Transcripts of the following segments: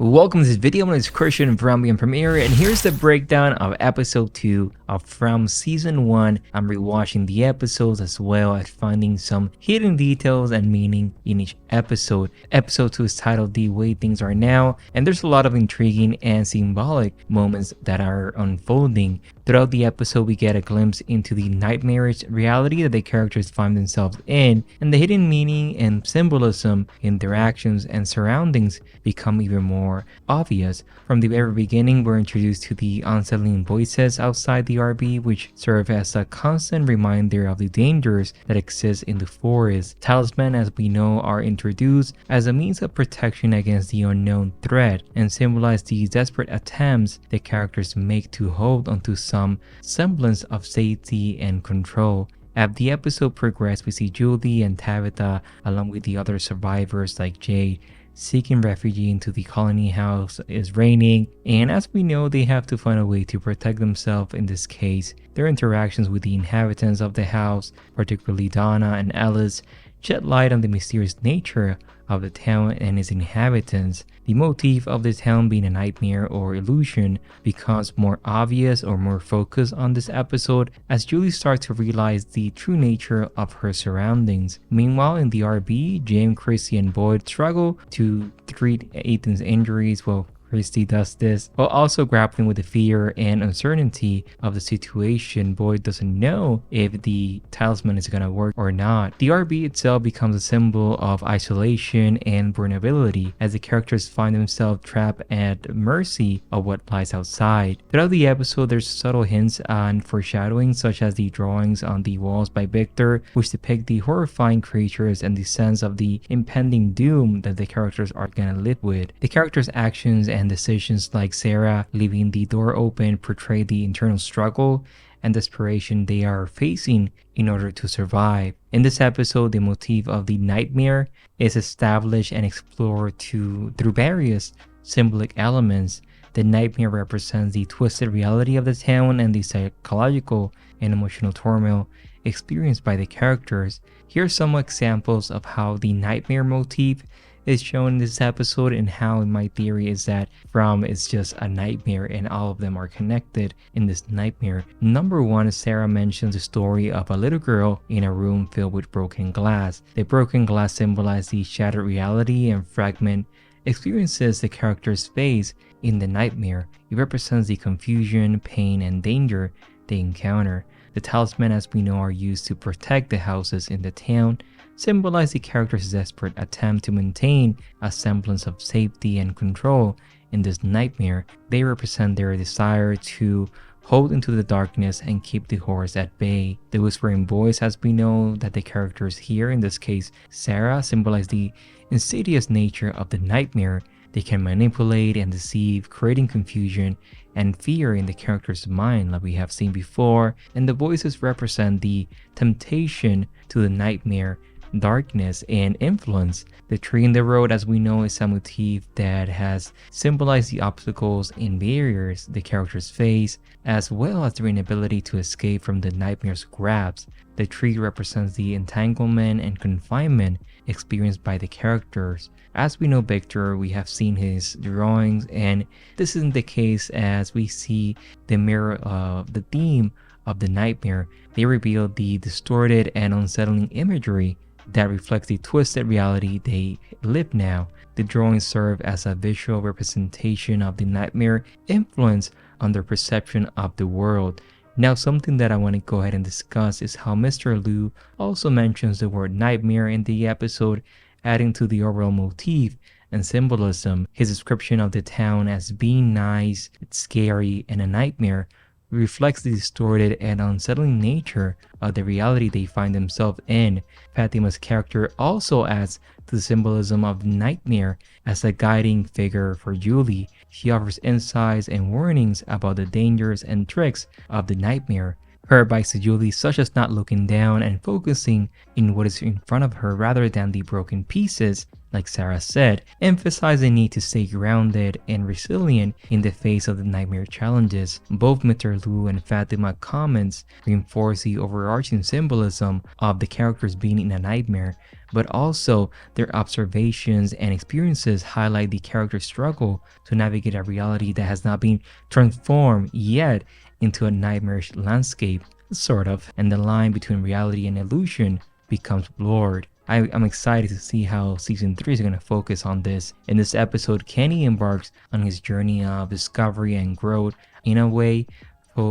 Welcome to this video. My name is Christian from the Premiere, and here's the breakdown of episode 2 of From Season 1. I'm rewatching the episodes as well as finding some hidden details and meaning in each episode. Episode 2 is titled The Way Things Are Now, and there's a lot of intriguing and symbolic moments that are unfolding. Throughout the episode, we get a glimpse into the nightmarish reality that the characters find themselves in, and the hidden meaning and symbolism in their actions and surroundings become even more obvious. From the very beginning, we're introduced to the unsettling voices outside the RV, which serve as a constant reminder of the dangers that exist in the forest. Talisman, as we know, are introduced as a means of protection against the unknown threat and symbolize the desperate attempts the characters make to hold onto some semblance of safety and control. As the episode progresses, we see Julie and Tabitha, along with the other survivors like Jade, seeking refuge into the colony house is raining, and as we know, they have to find a way to protect themselves. In this case, their interactions with the inhabitants of the house, particularly Donna and Alice, shed light on the mysterious nature of the town and its inhabitants. The motif of the town being a nightmare or illusion becomes more obvious or more focused on this episode as Julie starts to realize the true nature of her surroundings. Meanwhile, in the RB, Jim, Kristi, and Boyd struggle to treat Ethan's injuries. Kristi does this while also grappling with the fear and uncertainty of the situation. Boyd doesn't know if the talisman is gonna work or not. The RB itself becomes a symbol of isolation and vulnerability as the characters find themselves trapped at mercy of what lies outside. Throughout the episode, there's subtle hints and foreshadowing, such as the drawings on the walls by Victor, which depict the horrifying creatures and the sense of the impending doom that the characters are gonna live with. The characters' actions and decisions, like Sarah leaving the door open, portray the internal struggle and desperation they are facing in order to survive. In this episode, the motif of the nightmare is established and explored through various symbolic elements. The nightmare represents the twisted reality of the town and the psychological and emotional turmoil experienced by the characters. Here are some examples of how the nightmare motif is shown in this episode, and how my theory is that From is just a nightmare and all of them are connected in this nightmare. Number 1, Sarah mentions the story of a little girl in a room filled with broken glass. The broken glass symbolizes the shattered reality and fragment experiences the characters face in the nightmare. It represents the confusion, pain, and danger they encounter. The talisman, as we know, are used to protect the houses in the town, symbolize the characters' desperate attempt to maintain a semblance of safety and control in this nightmare. They represent their desire to hold into the darkness and keep the horrors at bay. The whispering voice, as we know that the characters here, in this case Sarah, symbolize the insidious nature of the nightmare. They can manipulate and deceive, creating confusion and fear in the character's mind like we have seen before. And the voices represent the temptation to the nightmare, darkness, and influence. The tree in the road, as we know, is a motif that has symbolized the obstacles and barriers the characters face, as well as their inability to escape from the nightmare's grasp. The tree represents the entanglement and confinement experienced by the characters. As we know Victor, we have seen his drawings, and this isn't the case as we see the mirror of the theme of the nightmare. They reveal the distorted and unsettling imagery that reflects the twisted reality they live now. The drawings serve as a visual representation of the nightmare influence on their perception of the world. Now, something that I want to go ahead and discuss is how Mr. Liu also mentions the word nightmare in the episode, adding to the overall motif and symbolism. His description of the town as being nice, scary, and a nightmare reflects the distorted and unsettling nature of the reality they find themselves in. Fatima's character also adds to the symbolism of the nightmare as a guiding figure for Julie. She offers insights and warnings about the dangers and tricks of the nightmare. Her advice to Julie, such as not looking down and focusing in what is in front of her rather than the broken pieces, like Sarah said, emphasize the need to stay grounded and resilient in the face of the nightmare challenges. Both Mr. Liu and Fatima comments reinforce the overarching symbolism of the characters being in a nightmare but also their observations and experiences highlight the character's struggle to navigate a reality that has not been transformed yet into a nightmarish landscape, sort of, and the line between reality and illusion becomes blurred. I'm excited to see how season 3 is going to focus on this. In this episode, Kenny embarks on his journey of discovery and growth. In a way,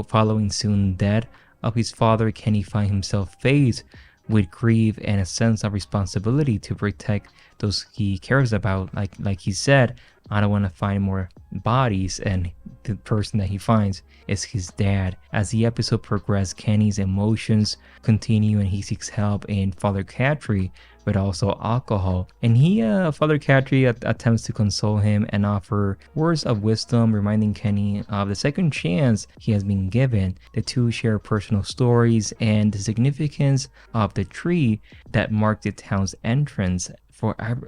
following soon death of his father, Kenny finds himself faced with grief and a sense of responsibility to protect those he cares about. Like he said, I don't want to find more bodies, and the person that he finds is his dad. As the episode progresses, Kenny's emotions continue and he seeks help in Father Catry, but also alcohol. And Father Catry attempts to console him and offer words of wisdom, reminding Kenny of the second chance he has been given. The two share personal stories and the significance of the tree that marked the town's entrance.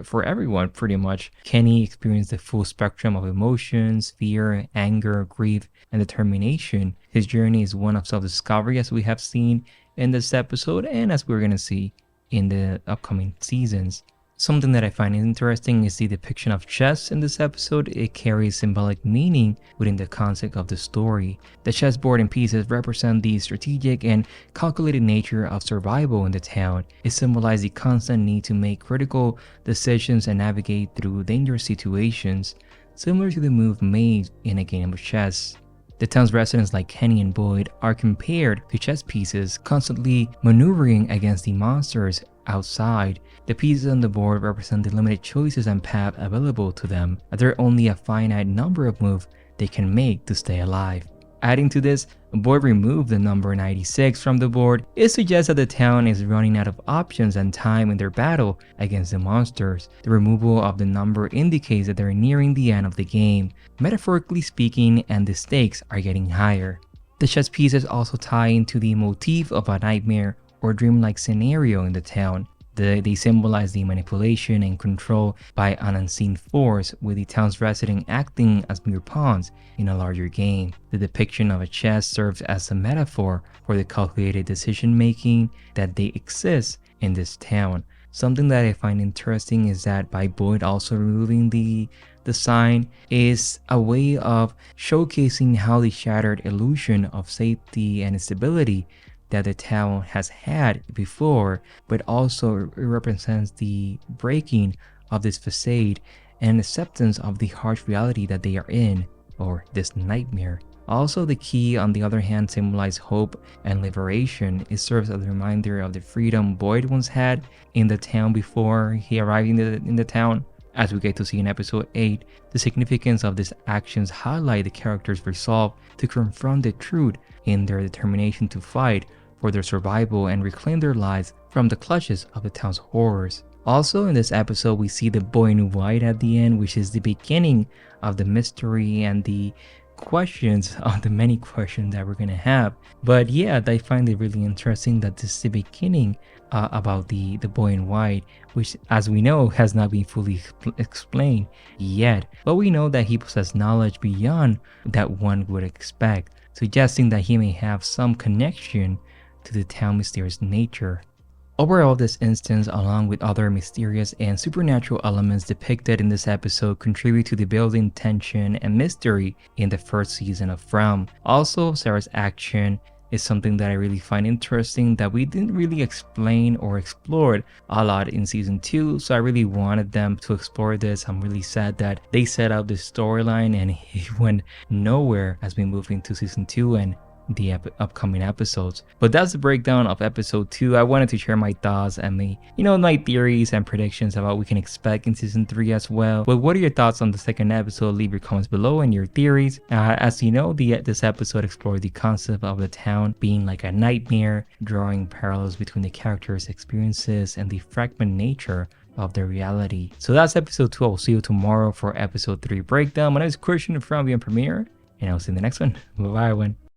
For everyone, pretty much. Kenny experienced the full spectrum of emotions, fear, anger, grief, and determination. His journey is one of self-discovery, as we have seen in this episode and as we're going to see in the upcoming seasons. Something that I find interesting is the depiction of chess in this episode. It carries symbolic meaning within the concept of the story. The chessboard and pieces represent the strategic and calculated nature of survival in the town. It symbolizes the constant need to make critical decisions and navigate through dangerous situations, similar to the move made in a game of chess. The town's residents like Kenny and Boyd are compared to chess pieces, constantly maneuvering against the monsters outside. The pieces on the board represent the limited choices and paths available to them, as there are only a finite number of moves they can make to stay alive. Adding to this, Boyd removed the number 96 from the board. It suggests that the town is running out of options and time in their battle against the monsters. The removal of the number indicates that they're nearing the end of the game, metaphorically speaking, and the stakes are getting higher. The chess pieces also tie into the motif of a nightmare or dreamlike scenario in the town. They symbolize the manipulation and control by an unseen force, with the town's residents acting as mere pawns in a larger game. The depiction of a chess serves as a metaphor for the calculated decision making that they exist in this town. Something that I find interesting is that by Boyd also removing the sign is a way of showcasing how the shattered illusion of safety and stability that the town has had before, but also it represents the breaking of this facade and acceptance of the harsh reality that they are in, or this nightmare. Also, the key, on the other hand, symbolizes hope and liberation. It serves as a reminder of the freedom Boyd once had in the town before he arrived in the town. As we get to see in episode 8, the significance of these actions highlight the characters' resolve to confront the truth in their determination to fight for their survival and reclaim their lives from the clutches of the town's horrors. Also in this episode, we see the boy in white at the end, which is the beginning of the mystery and the questions, of the many questions that we're gonna have. But yeah, I find it really interesting that this is the beginning about the boy in white, which, as we know, has not been fully explained yet. But we know that he possesses knowledge beyond that one would expect, suggesting that he may have some connection to the town's mysterious nature. Overall, this instance, along with other mysterious and supernatural elements depicted in this episode, contribute to the building tension and mystery in the first season of From. Also, Sarah's action is something that I really find interesting that we didn't really explain or explore a lot in season 2, so I really wanted them to explore this. I'm really sad that they set up this storyline and it went nowhere as we move into season 2 and the upcoming episodes. But that's the breakdown of episode 2. I wanted to share my thoughts and my theories and predictions about what we can expect in season 3 as well. But what are your thoughts on the second episode? Leave your comments below and your theories. As you know, this episode explored the concept of the town being like a nightmare, drawing parallels between the characters' experiences and the fragment nature of their reality. So that's episode 2. I'll see you tomorrow for episode 3 breakdown. My name is Christian from the Premiere, and I'll see you in the next one. Bye-bye, everyone.